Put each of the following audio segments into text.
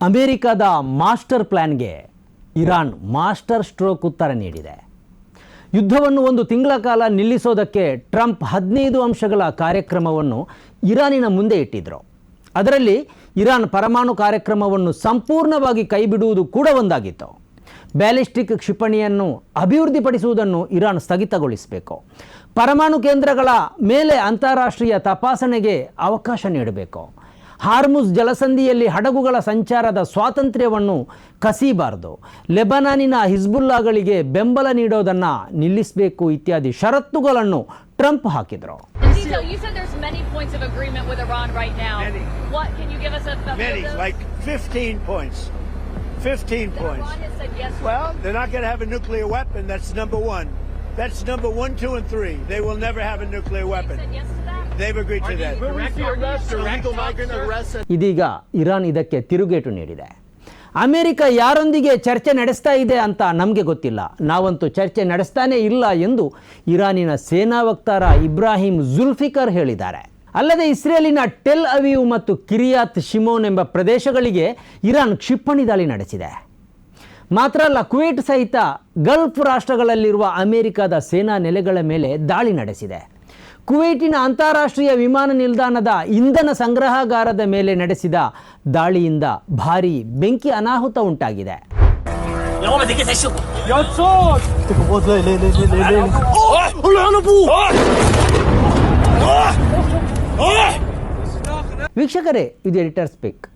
ಅಮೆರಿಕದ master ಪ್ಲ್ಯಾನ್ಗೆ Iran master stroke ಉತ್ತರ ನೀಡಿದೆ. ಯುದ್ಧವನ್ನು ಒಂದು ತಿಂಗಳ ಕಾಲ ನಿಲ್ಲಿಸೋದಕ್ಕೆ ಟ್ರಂಪ್ 15 ಅಂಶಗಳ ಕಾರ್ಯಕ್ರಮವನ್ನು ಇರಾನಿನ ಮುಂದೆ ಇಟ್ಟಿದ್ದರು. ಅದರಲ್ಲಿ ಇರಾನ್ ಪರಮಾಣು ಕಾರ್ಯಕ್ರಮವನ್ನು ಸಂಪೂರ್ಣವಾಗಿ ಕೈಬಿಡುವುದು ಕೂಡ ಒಂದಾಗಿತ್ತು. Ballistic ಕ್ಷಿಪಣಿಯನ್ನು ಅಭಿವೃದ್ಧಿಪಡಿಸುವುದನ್ನು Iran ಸ್ಥಗಿತಗೊಳಿಸಬೇಕು. ಪರಮಾಣು ಕೇಂದ್ರಗಳ ಮೇಲೆ ಅಂತಾರಾಷ್ಟ್ರೀಯ ತಪಾಸಣೆಗೆ ಅವಕಾಶ ನೀಡಬೇಕು. ಹಾರ್ಮುಜ್ ಜಲಸಂಧಿಯಲ್ಲಿ ಹಡಗುಗಳ ಸಂಚಾರದ ಸ್ವಾತಂತ್ರ್ಯವನ್ನು ಕಸಿಬಾರದು. ಲೆಬನಾನಿನ ಹಿಜ್ಬುಲ್ಲಾಗಳಿಗೆ ಬೆಂಬಲ ನೀಡೋದನ್ನು ನಿಲ್ಲಿಸಬೇಕು ಇತ್ಯಾದಿ ಷರತ್ತುಗಳನ್ನು ಟ್ರಂಪ್ ಹಾಕಿದರು. You said there's many points of agreement with Iran right now. Many. What can you give us a Many, like 15 points. 15 points. Iran has said yes. Well, they're not going to have a nuclear weapon. That's number one. That's number 1, 2, and 3. They will never have a nuclear weapon. Said yes to that. They've agreed to that. ಇದೀಗ Iran ಇದಕ್ಕೆ ತಿರುಗೇಟು ನೀಡಿದೆ. America ಯಾರೊಂದಿಗೆ ಚರ್ಚೆ ನಡೆಸ್ತಾ ಇದೆ ಅಂತ ನಮಗೆ ಗೊತ್ತಿಲ್ಲ, ನಾವಂತೂ ಚರ್ಚೆ ನಡೆಸ್ತಾನೇ ಇಲ್ಲ ಎಂದು ಇರಾನಿನ ಸೇನಾ ವಕ್ತಾರ ಇಬ್ರಾಹಿಂ ಜುಲ್ಫಿಕರ್ ಹೇಳಿದ್ದಾರೆ. ಅಲ್ಲದೆ ಇಸ್ರೇಲಿನ ಟೆಲ್ ಅವೀವ್ ಮತ್ತು ಕಿರಿಯಾತ್ ಶಿಮೋನ್ ಎಂಬ ಪ್ರದೇಶಗಳಿಗೆ ಇರಾನ್ ಕ್ಷಿಪಣಿ ದಾಳಿ ನಡೆಸಿದೆ. ಮಾತ್ರ ಅಲ್ಲ, ಕುವೈಟ್ ಸಹಿತ ಗಲ್ಫ್ ರಾಷ್ಟ್ರಗಳಲ್ಲಿರುವ ಅಮೆರಿಕದ ಸೇನಾ ನೆಲೆಗಳ ಮೇಲೆ ದಾಳಿ ನಡೆಸಿದೆ. ಕುವೈಟಿನ ಅಂತಾರಾಷ್ಟ್ರೀಯ ವಿಮಾನ ನಿಲ್ದಾಣದ ಇಂಧನ ಸಂಗ್ರಹಾಗಾರದ ಮೇಲೆ ನಡೆಸಿದ ದಾಳಿಯಿಂದ ಭಾರೀ ಬೆಂಕಿ ಅನಾಹುತ ಉಂಟಾಗಿದೆ. ವೀಕ್ಷಕರೇ, ಇದು ಎಡಿಟರ್ ಸ್ಪೀಕ್.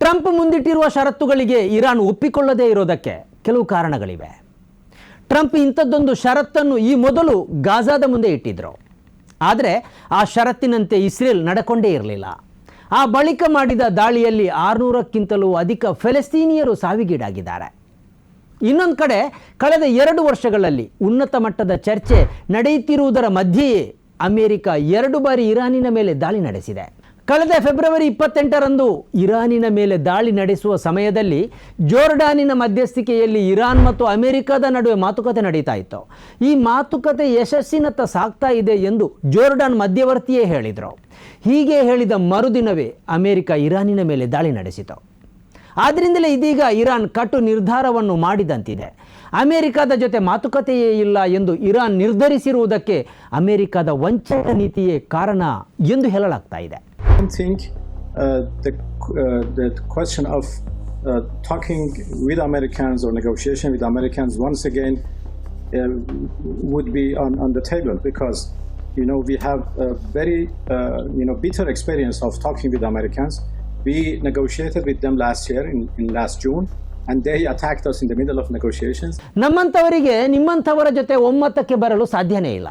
ಟ್ರಂಪ್ ಮುಂದಿಟ್ಟಿರುವ ಷರತ್ತುಗಳಿಗೆ ಇರಾನ್ ಒಪ್ಪಿಕೊಳ್ಳದೇ ಇರೋದಕ್ಕೆ ಕೆಲವು ಕಾರಣಗಳಿವೆ. ಟ್ರಂಪ್ ಇಂಥದ್ದೊಂದು ಷರತ್ತನ್ನು ಈ ಮೊದಲು ಗಾಜಾದ ಮುಂದೆ ಇಟ್ಟಿದ್ದರು. ಆದರೆ ಆ ಷರತ್ತಿನಂತೆ ಇಸ್ರೇಲ್ ನಡ್ಕೊಂಡೇ ಇರಲಿಲ್ಲ. ಆ ಬಳಿಕ ಮಾಡಿದ ದಾಳಿಯಲ್ಲಿ 600ಕ್ಕಿಂತಲೂ ಅಧಿಕ ಫೆಲೆಸ್ತೀನಿಯರು ಸಾವಿಗೀಡಾಗಿದ್ದಾರೆ. ಇನ್ನೊಂದು ಕಡೆ ಕಳೆದ 2 ವರ್ಷಗಳಲ್ಲಿ ಉನ್ನತ ಮಟ್ಟದ ಚರ್ಚೆ ನಡೆಯುತ್ತಿರುವುದರ ಮಧ್ಯೆಯೇ ಅಮೆರಿಕ 2 ಬಾರಿ ಇರಾನಿನ ಮೇಲೆ ದಾಳಿ ನಡೆಸಿದೆ. ಕಳೆದ ಫೆಬ್ರವರಿ 28ರಂದು ಇರಾನಿನ ಮೇಲೆ ದಾಳಿ ನಡೆಸುವ ಸಮಯದಲ್ಲಿ ಜೋರ್ಡಾನಿನ ಮಧ್ಯಸ್ಥಿಕೆಯಲ್ಲಿ ಇರಾನ್ ಮತ್ತು ಅಮೆರಿಕದ ನಡುವೆ ಮಾತುಕತೆ ನಡೀತಾ ಇತ್ತು. ಈ ಮಾತುಕತೆ ಯಶಸ್ಸಿನತ್ತ ಸಾಗ್ತಾ ಇದೆ ಎಂದು ಜೋರ್ಡಾನ್ ಮಧ್ಯವರ್ತಿಯೇ ಹೇಳಿದರು. ಹೀಗೆ ಹೇಳಿದ ಮರುದಿನವೇ ಅಮೆರಿಕ ಇರಾನಿನ ಮೇಲೆ ದಾಳಿ ನಡೆಸಿತು. ಆದ್ದರಿಂದಲೇ ಇದೀಗ ಇರಾನ್ ಕಟು ನಿರ್ಧಾರವನ್ನು ಮಾಡಿದಂತಿದೆ. ಅಮೆರಿಕದ ಜೊತೆ ಮಾತುಕತೆಯೇ ಇಲ್ಲ ಎಂದು ಇರಾನ್ ನಿರ್ಧರಿಸಿರುವುದಕ್ಕೆ ಅಮೆರಿಕದ ವಂಚಕ ನೀತಿಯೇ ಕಾರಣ ಎಂದು ಹೇಳಲಾಗ್ತಾ ಇದೆ. I think the question of talking with Americans or negotiation with Americans once again would be on the table, because we have a very bitter experience of talking with Americans. We negotiated with them last year in last June, and they attacked us in the middle of negotiations. ನಮ್ಮಂಥವರಿಗೆ ನಿಮ್ಮಂಥವರ ಜೊತೆ ಒಮ್ಮತಕ್ಕೆ ಬರಲು ಸಾಧ್ಯನೇ ಇಲ್ಲ.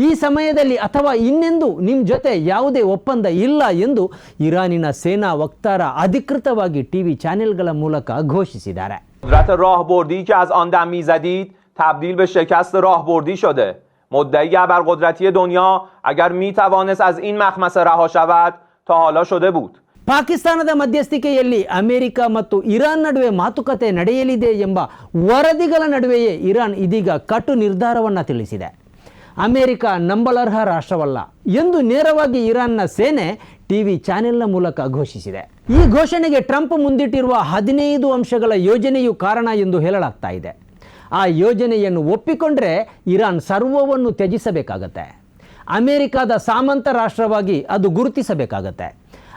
ಈ ಸಮಯದಲ್ಲಿ ಅಥವಾ ಇನ್ನೆಂದು ನಿಮ್ಮ ಜೊತೆ ಯಾವುದೇ ಒಪ್ಪಂದ ಇಲ್ಲ ಎಂದು ಇರಾನಿನ ಸೇನಾ ವಕ್ತಾರ ಅಧಿಕೃತವಾಗಿ ಟಿವಿ ಚಾನೆಲ್ಗಳ ಮೂಲಕ ಘೋಷಿಸಿದ್ದಾರೆ. قدرت راهبردی که از آن دم می‌زدید تبدیل به شکست راهبردی شده. مدعی ابرقدرتی دنیا اگر می‌توانست از این مخمسه رها شود تا حالا شده بود. ಪಾಕಿಸ್ತಾನದ ಮಧ್ಯಸ್ಥಿಕೆಯಲ್ಲಿ ಅಮೆರಿಕ ಮತ್ತು ಇರಾನ್ ನಡುವೆ ಮಾತುಕತೆ ನಡೆಯಲಿದೆ ಎಂಬ ವರದಿಗಳ ನಡುವೆಯೇ ಇರಾನ್ ಇದೀಗ ಕಟು ನಿರ್ಧಾರವನ್ನು ತಿಳಿಸಿದೆ. ಅಮೆರಿಕ ನಂಬಲರ್ಹ ರಾಷ್ಟ್ರವಲ್ಲ ಎಂದು ನೇರವಾಗಿ ಇರಾನ್ನ ಸೇನೆ ಟಿವಿ ಚಾನೆಲ್ನ ಮೂಲಕ ಘೋಷಿಸಿದೆ. ಈ ಘೋಷಣೆಗೆ ಟ್ರಂಪ್ ಮುಂದಿಟ್ಟಿರುವ 15 ಅಂಶಗಳ ಯೋಜನೆಯು ಕಾರಣ ಎಂದು ಹೇಳಲಾಗ್ತಾ ಇದೆ. ಆ ಯೋಜನೆಯನ್ನು ಒಪ್ಪಿಕೊಂಡ್ರೆ ಇರಾನ್ ಸರ್ವವನ್ನು ತ್ಯಜಿಸಬೇಕಾಗತ್ತೆ. ಅಮೆರಿಕದ ಸಾಮಂತ ರಾಷ್ಟ್ರವಾಗಿ ಅದು ಗುರುತಿಸಬೇಕಾಗತ್ತೆ.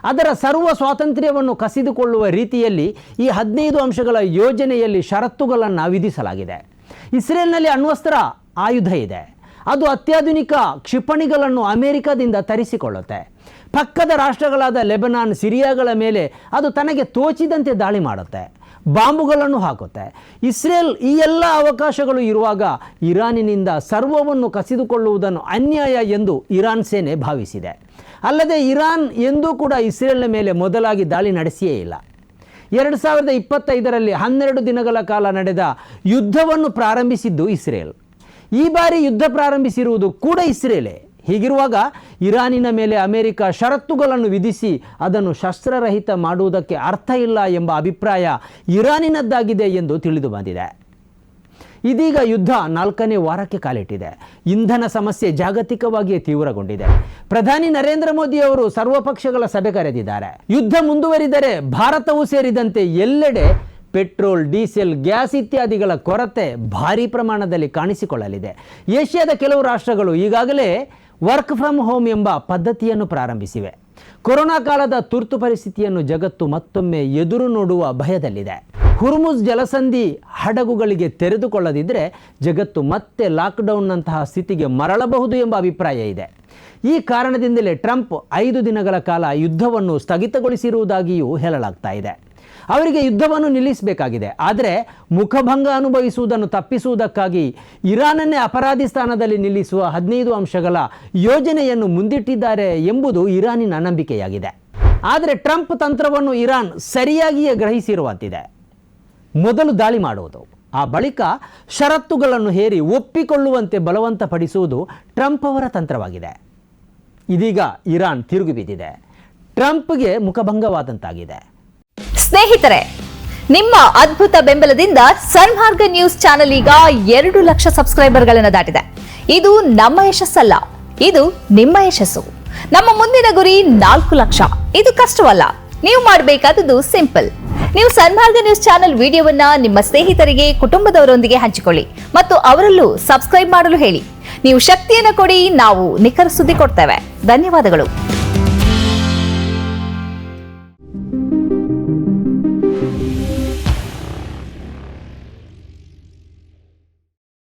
ಅದರ ಸರ್ವ ಸ್ವಾತಂತ್ರ್ಯವನ್ನು ಕಸಿದುಕೊಳ್ಳುವ ರೀತಿಯಲ್ಲಿ ಈ 15 ಅಂಶಗಳ ಯೋಜನೆಯಲ್ಲಿ ಷರತ್ತುಗಳನ್ನು ವಿಧಿಸಲಾಗಿದೆ. ಇಸ್ರೇಲ್ನಲ್ಲಿ ಅಣ್ವಸ್ತ್ರ ಆಯುಧ ಇದೆ. ಅದು ಅತ್ಯಾಧುನಿಕ ಕ್ಷಿಪಣಿಗಳನ್ನು ಅಮೆರಿಕದಿಂದ ತರಿಸಿಕೊಳ್ಳುತ್ತೆ. ಪಕ್ಕದ ರಾಷ್ಟ್ರಗಳಾದ ಲೆಬನಾನ್, ಸಿರಿಯಾಗಳ ಮೇಲೆ ಅದು ತನಗೆ ತೋಚಿದಂತೆ ದಾಳಿ ಮಾಡುತ್ತೆ, ಬಾಂಬುಗಳನ್ನು ಹಾಕುತ್ತೆ. ಇಸ್ರೇಲ್ ಈ ಎಲ್ಲ ಅವಕಾಶಗಳು ಇರುವಾಗ ಇರಾನಿನಿಂದ ಸರ್ವವನ್ನು ಕಸಿದುಕೊಳ್ಳುವುದನ್ನು ಅನ್ಯಾಯ ಎಂದು ಇರಾನ್ ಸೇನೆ ಭಾವಿಸಿದೆ. ಅಲ್ಲದೆ ಇರಾನ್ ಎಂದೂ ಕೂಡ ಇಸ್ರೇಲ್ನ ಮೇಲೆ ಮೊದಲಾಗಿ ದಾಳಿ ನಡೆಸಿಯೇ ಇಲ್ಲ. 2025ರಲ್ಲಿ 12 ದಿನಗಳ ಕಾಲ ನಡೆದ ಯುದ್ಧವನ್ನು ಪ್ರಾರಂಭಿಸಿದ್ದು ಇಸ್ರೇಲ್. ಈ ಬಾರಿ ಯುದ್ಧ ಪ್ರಾರಂಭಿಸಿರುವುದು ಕೂಡ ಇಸ್ರೇಲೇ. ಹೀಗಿರುವಾಗ ಇರಾನಿನ ಮೇಲೆ ಅಮೆರಿಕ ಷರತ್ತುಗಳನ್ನು ವಿಧಿಸಿ ಅದನ್ನು ಶಸ್ತ್ರರಹಿತ ಮಾಡುವುದಕ್ಕೆ ಅರ್ಥ ಇಲ್ಲ ಎಂಬ ಅಭಿಪ್ರಾಯ ಇರಾನಿನದ್ದಾಗಿದೆ ಎಂದು ತಿಳಿದು ಬಂದಿದೆ. ಇದೀಗ ಯುದ್ಧ 4ನೇ ವಾರಕ್ಕೆ ಕಾಲಿಟ್ಟಿದೆ. ಇಂಧನ ಸಮಸ್ಯೆ ಜಾಗತಿಕವಾಗಿಯೇ ತೀವ್ರಗೊಂಡಿದೆ. ಪ್ರಧಾನಿ ನರೇಂದ್ರ ಮೋದಿ ಅವರು ಸರ್ವಪಕ್ಷಗಳ ಸಭೆ ಕರೆದಿದ್ದಾರೆ. ಯುದ್ಧ ಮುಂದುವರಿದರೆ ಭಾರತವೂ ಸೇರಿದಂತೆ ಎಲ್ಲೆಡೆ ಪೆಟ್ರೋಲ್, ಡೀಸೆಲ್, ಗ್ಯಾಸ್ ಇತ್ಯಾದಿಗಳ ಕೊರತೆ ಭಾರೀ ಪ್ರಮಾಣದಲ್ಲಿ ಕಾಣಿಸಿಕೊಳ್ಳಲಿದೆ. ಏಷ್ಯಾದ ಕೆಲವು ರಾಷ್ಟ್ರಗಳು ಈಗಾಗಲೇ ವರ್ಕ್ ಫ್ರಮ್ ಹೋಮ್ ಎಂಬ ಪದ್ಧತಿಯನ್ನು ಪ್ರಾರಂಭಿಸಿವೆ. ಕೊರೋನಾ ಕಾಲದ ತುರ್ತು ಪರಿಸ್ಥಿತಿಯನ್ನು ಜಗತ್ತು ಮತ್ತೊಮ್ಮೆ ಎದುರು ನೋಡುವ ಭಯದಲ್ಲಿದೆ. ಹುರ್ಮುಜ್ ಜಲಸಂಧಿ ಹಡಗುಗಳಿಗೆ ತೆರೆದುಕೊಳ್ಳದಿದ್ದರೆ ಜಗತ್ತು ಮತ್ತೆ ಲಾಕ್ಡೌನ್ನಂತಹ ಸ್ಥಿತಿಗೆ ಮರಳಬಹುದು ಎಂಬ ಅಭಿಪ್ರಾಯ ಇದೆ. ಈ ಕಾರಣದಿಂದಲೇ ಟ್ರಂಪ್ 5 ದಿನಗಳ ಕಾಲ ಯುದ್ಧವನ್ನು ಸ್ಥಗಿತಗೊಳಿಸಿರುವುದಾಗಿಯೂ ಹೇಳಲಾಗ್ತಾ ಇದೆ. ಅವರಿಗೆ ಯುದ್ಧವನ್ನು ನಿಲ್ಲಿಸಬೇಕಾಗಿದೆ. ಆದರೆ ಮುಖಭಂಗ ಅನುಭವಿಸುವುದನ್ನು ತಪ್ಪಿಸುವುದಕ್ಕಾಗಿ ಇರಾನನ್ನೇ ಅಪರಾಧಿ ಸ್ಥಾನದಲ್ಲಿ ನಿಲ್ಲಿಸುವ 15 ಅಂಶಗಳ ಯೋಜನೆಯನ್ನು ಮುಂದಿಟ್ಟಿದ್ದಾರೆ ಎಂಬುದು ಇರಾನಿನ ನಂಬಿಕೆಯಾಗಿದೆ. ಆದರೆ ಟ್ರಂಪ್ ತಂತ್ರವನ್ನು ಇರಾನ್ ಸರಿಯಾಗಿಯೇ ಗ್ರಹಿಸಿರುವಂತಿದೆ. ಮೊದಲು ದಾಳಿ ಮಾಡುವುದು, ಆ ಬಳಿಕ ಷರತ್ತುಗಳನ್ನು ಹೇರಿ ಒಪ್ಪಿಕೊಳ್ಳುವಂತೆ ಬಲವಂತಪಡಿಸುವುದು ಟ್ರಂಪ್ ಅವರ ತಂತ್ರವಾಗಿದೆ. ಇದೀಗ ಇರಾನ್ ತಿರುಗಿ ಬಿದ್ದಿದೆ. ಟ್ರಂಪ್ಗೆ ಮುಖಭಂಗವಾದಂತಾಗಿದೆ. ಸ್ನೇಹಿತರೆ, ನಿಮ್ಮ ಅದ್ಭುತ ಬೆಂಬಲದಿಂದ ಸನ್ಮಾರ್ಗ ನ್ಯೂಸ್ ಚಾನೆಲ್ ಈಗ 2 ಲಕ್ಷ ಸಬ್ಸ್ಕ್ರೈಬರ್ಗಳನ್ನು ದಾಟಿದೆ. ಇದು ನಮ್ಮ ಯಶಸ್ಸಲ್ಲ, ಇದು ನಿಮ್ಮ ಯಶಸ್ಸು. ನಮ್ಮ ಮುಂದಿನ ಗುರಿ 4 ಲಕ್ಷ. ಇದು ಕಷ್ಟವಲ್ಲ. ನೀವು ಮಾಡಬೇಕಾದದ್ದು ಸಿಂಪಲ್. ನೀವು ಸನ್ಮಾರ್ಗ ನ್ಯೂಸ್ ಚಾನೆಲ್ ವಿಡಿಯೋವನ್ನ ನಿಮ್ಮ ಸ್ನೇಹಿತರಿಗೆ, ಕುಟುಂಬದವರೊಂದಿಗೆ ಹಂಚಿಕೊಳ್ಳಿ ಮತ್ತು ಅವರಲ್ಲೂ ಸಬ್ಸ್ಕ್ರೈಬ್ ಮಾಡಲು ಹೇಳಿ. ನೀವು ಶಕ್ತಿಯನ್ನು ಕೊಡಿ, ನಾವು ನಿಖರ ಸುದ್ದಿ ಕೊಡ್ತೇವೆ. ಧನ್ಯವಾದಗಳು.